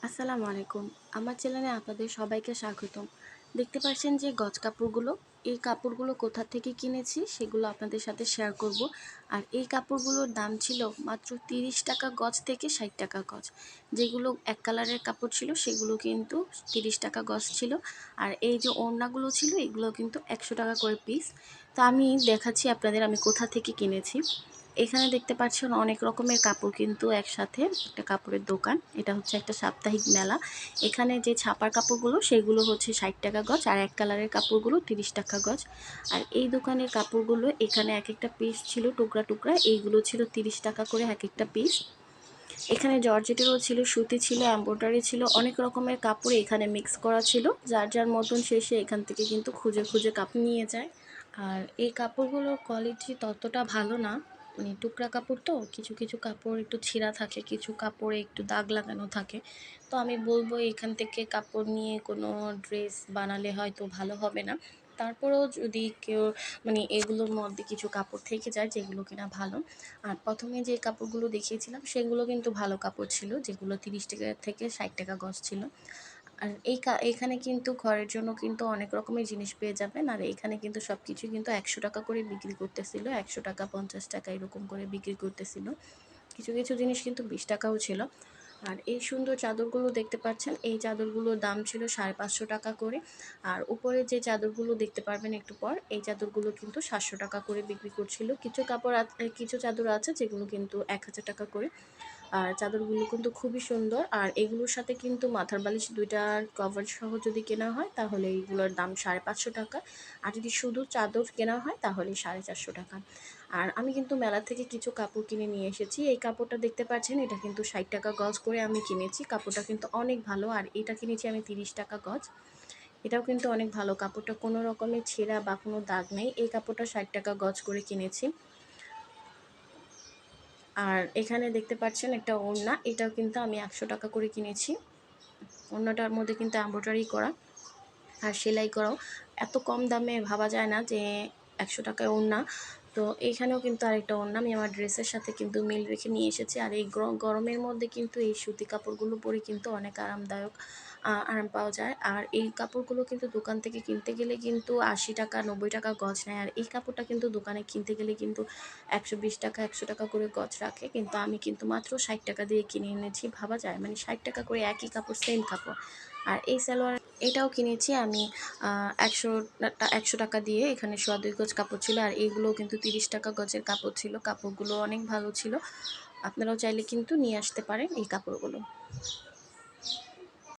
আসসালামু আলাইকুম। আমার চ্যানেলে আপনাদের সবাইকে স্বাগতম। দেখতে পাচ্ছেন যে গজ কাপড়গুলো, এই কাপড়গুলো কোথা থেকে কিনেছি সেগুলো আপনাদের সাথে শেয়ার করব। আর এই কাপড়গুলোর দাম ছিল মাত্র 30 টাকা গজ থেকে 60 টাকা গজ। যেগুলো এক কালারের কাপড় ছিল সেগুলো কিন্তু 30 টাকা গজ ছিল। আর এই যে ওড়নাগুলো ছিল এগুলো কিন্তু 100 টাকা করে পিস। তো আমি দেখাচ্ছি আপনাদের আমি কোথা থেকে কিনেছি। এখানে দেখতে পাচ্ছেন অনেক রকমের কাপড় কিন্তু একসাথে, একটা কাপড়ের দোকান। এটা হচ্ছে একটা সাপ্তাহিক মেলা। এখানে যে ছাপার কাপড়গুলো সেগুলো হচ্ছে 60 টাকা গজ, আর এক কালারের কাপড়গুলো 30 টাকা গজ। আর এই দোকানের কাপড়গুলো এখানে এক একটা পিস ছিল টুকরা টুকরা, এইগুলো ছিল 30 টাকা করে এক একটা পিস। এখানে জর্জেটেরও ছিল, সুতি ছিল, এমব্রয়ডারি ছিল, অনেক রকমের কাপড় এখানে মিক্স করা ছিল। যার যার মতন শেষে এখান থেকে কিন্তু খুঁজে খুঁজে কাপড় নিয়ে যায়। আর এই কাপড়গুলোর কোয়ালিটি ততটা ভালো না, মানে টুকরা কাপড় তো কিছু কিছু কাপড় একটু ছিঁড়া থাকে, কিছু কাপড়ে একটু দাগ লাগানো থাকে। তো আমি বলবো এখান থেকে কাপড় নিয়ে কোনো ড্রেস বানালে হয়তো ভালো হবে না। তারপরেও যদি কেউ মানে এগুলোর মধ্যে কিছু কাপড় থেকে যায় যেগুলো কিনা ভালো। আর প্রথমে যে কাপড়গুলো দেখিয়েছিলাম সেগুলো কিন্তু ভালো কাপড় ছিল, যেগুলো 30 টাকা থেকে 60 টাকা গজ ছিল। আর এইখানে কিন্তু ঘরের জন্য কিন্তু অনেক রকমের জিনিস পেয়ে যাবেন। আর এইখানে কিন্তু সব কিছু কিন্তু 100 টাকা করে বিক্রি করতেছিল, 100 টাকা 50 টাকা এরকম করে বিক্রি করতেছিল। কিছু কিছু জিনিস কিন্তু 20 টাকাও ছিল। আর এই সুন্দর চাদরগুলো দেখতে পাচ্ছেন, এই চাদরগুলোর দাম ছিল 550 টাকা করে। আর উপরে যে চাদরগুলো দেখতে পারবেন একটু পর, এই চাদরগুলো কিন্তু 700 টাকা করে বিক্রি করছিল। কিছু কিছু চাদর আছে যেগুলো কিন্তু 1000 টাকা করে। আর চাদরগুলো কিন্তু খুবই সুন্দর। আর এগুলোর সাথে কিন্তু মাথার বালিশ দুইটার কভার সহ যদি কেনা হয় তাহলে এইগুলোর দাম 550 টাকা। আর যদি শুধু চাদর কেনা হয় তাহলে 450 টাকা। আর আমি কিন্তু মেলা থেকে কিছু কাপড় কিনে নিয়ে এসেছি। এই কাপড়টা দেখতে পাচ্ছেন, এটা কিন্তু 60 টাকা গজ করে আমি কিনেছি। কাপড়টা কিন্তু অনেক ভালো। আর এটা কিনেছি আমি 30 টাকা গজ। এটাও কিন্তু অনেক ভালো, কাপড়টা কোনো রকমের ছেঁড়া বা কোনো দাগ নেই। এই কাপড়টা 60 টাকা গজ করে কিনেছি। আর এখানে দেখতে পাচ্ছেন একটা ওড়না, এটাও কিন্তু আমি 100 টাকা করে কিনেছি। ওড়নাটার মধ্যে কিন্তু এমব্রয়ডারি করা আর সেলাই করাও। এত কম দামে ভাবা যায় না যে 100 টাকায় ওড়না। তো এইখানেও কিন্তু আরেকটা ওড়না আমি আমার ড্রেসের সাথে কিন্তু মিল রেখে নিয়ে এসেছি। আর এই গরমের মধ্যে কিন্তু এই সুতি কাপড়গুলো পরে কিন্তু অনেক আরামদায়ক, আরাম পাওয়া যায়। আর এই কাপড়গুলো কিন্তু দোকান থেকে কিনতে গেলে কিন্তু 80 টাকা 90 টাকা গজ নেয়। আর এই কাপড়টা কিন্তু দোকানে কিনতে গেলে কিন্তু 120 টাকা 100 টাকা করে গজ রাখে, কিন্তু আমি কিন্তু মাত্র 60 টাকা দিয়ে কিনে এনেছি। ভাবা যায়, মানে 60 টাকা করে একই কাপড়, সেম কাপড়। আর এই সালোয়ার এটাও কিনেছি আমি 100 টাকা দিয়ে। এখানে সোয়া 2 গজ কাপড় ছিল। আর এইগুলোও কিন্তু 30 টাকা গজের কাপড় ছিল। কাপড়গুলো অনেক ভালো ছিল। আপনারাও চাইলে কিন্তু নিয়ে আসতে পারেন এই কাপড়গুলো।